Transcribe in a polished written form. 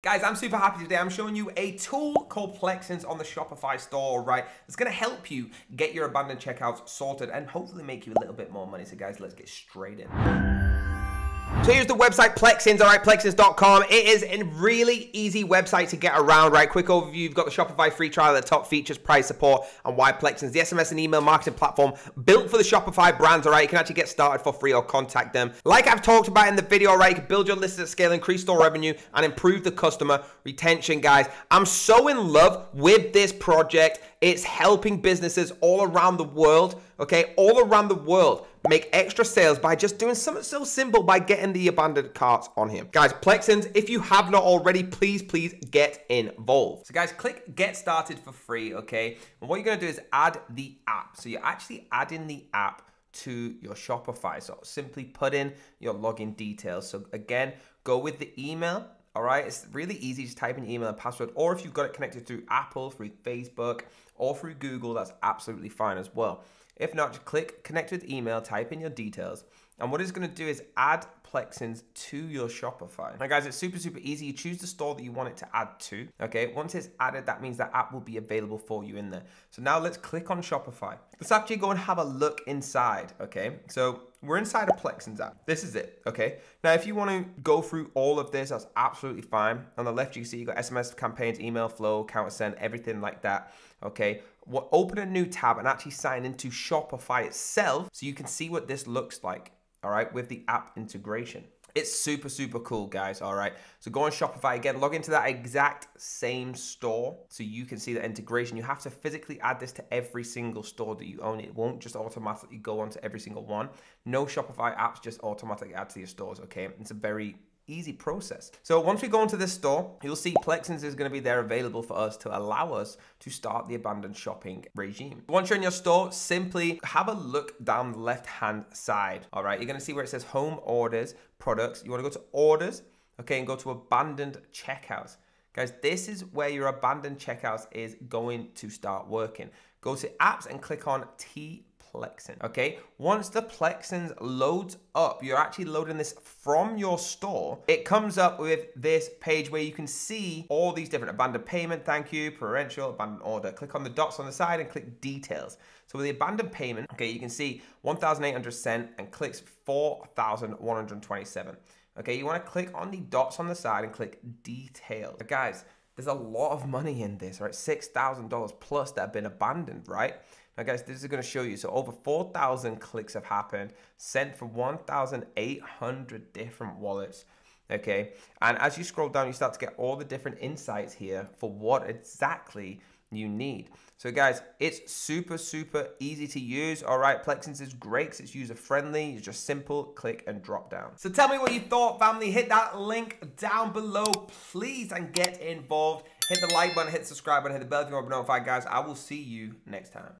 Guys, I'm super happy today. I'm showing you a tool called Plexens on the Shopify store, right? It's going to help you get your abandoned checkouts sorted and hopefully make you a little bit more money. So guys, let's get straight in. So here's the website, Plexens, all right, plexens.com. It is a really easy website to get around, right? Quick overview, you've got the Shopify free trial, the top features, price support, and why Plexens, the SMS and email marketing platform built for the Shopify brands, all right? You can actually get started for free or contact them. Like I've talked about in the video, all right, you can build your list at scale, increase store revenue, and improve the customer retention, guys. I'm so in love with this project. It's helping businesses all around the world, okay? All around the world make extra sales by just doing something so simple by getting the abandoned carts on here. Guys, Plexens, if you have not already, please get involved. So guys, click get started for free, okay? And what you're gonna do is add the app. So you're actually adding the app to your Shopify. So simply put in your login details. So again, go with the email. All right, it's really easy. Just type in your email and password, or if you've got it connected through Apple, through Facebook, or through Google, that's absolutely fine as well. If not, just click connect with email, type in your details, and what it's going to do is add Plexens to your Shopify. Now guys, it's super easy. You choose the store that you want it to add to, okay? Once it's added, that means that app will be available for you in there. So now let's click on Shopify. Let's actually go and have a look inside, okay? So we're inside a Plexens app. This is it, okay? Now, if you want to go through all of this, that's absolutely fine. On the left, you see you got SMS campaigns, email flow, counter send, everything like that, okay? We'll open a new tab and actually sign into Shopify itself so you can see what this looks like, all right, with the app integration. It's super cool, guys, all right? So go on Shopify, again, log into that exact same store so you can see the integration. You have to physically add this to every single store that you own. It won't just automatically go onto every single one. No Shopify apps just automatically add to your stores, okay? It's a very easy process. So once we go into this store, you'll see Plexens is going to be there available for us to allow us to start the abandoned shopping regime. Once you're in your store, simply have a look down the left-hand side. All right, you're going to see where it says home orders, products. You want to go to orders, okay, and go to abandoned checkouts. Guys, this is where your abandoned checkouts is going to start working. Go to apps and click on Plexen, okay? Once the Plexens loads up, you're actually loading this from your store. It comes up with this page where you can see all these different abandoned payment, thank you, preferential, abandoned order. Click on the dots on the side and click details. So with the abandoned payment, okay, you can see 1,800 cent and clicks 4,127. Okay, you want to click on the dots on the side and click details. But guys, there's a lot of money in this, right? $6,000 plus that have been abandoned, right? Now guys, this is going to show you. So over 4,000 clicks have happened, sent from 1,800 different wallets. Okay. And as you scroll down, you start to get all the different insights here for what exactly you need. So guys, it's super easy to use. All right, Plexens is great because it's user friendly. It's just simple, click and drop down. So tell me what you thought, family. Hit that link down below, please, and get involved. Hit the like button, hit the subscribe button, hit the bell if you want to be notified, guys. I will see you next time.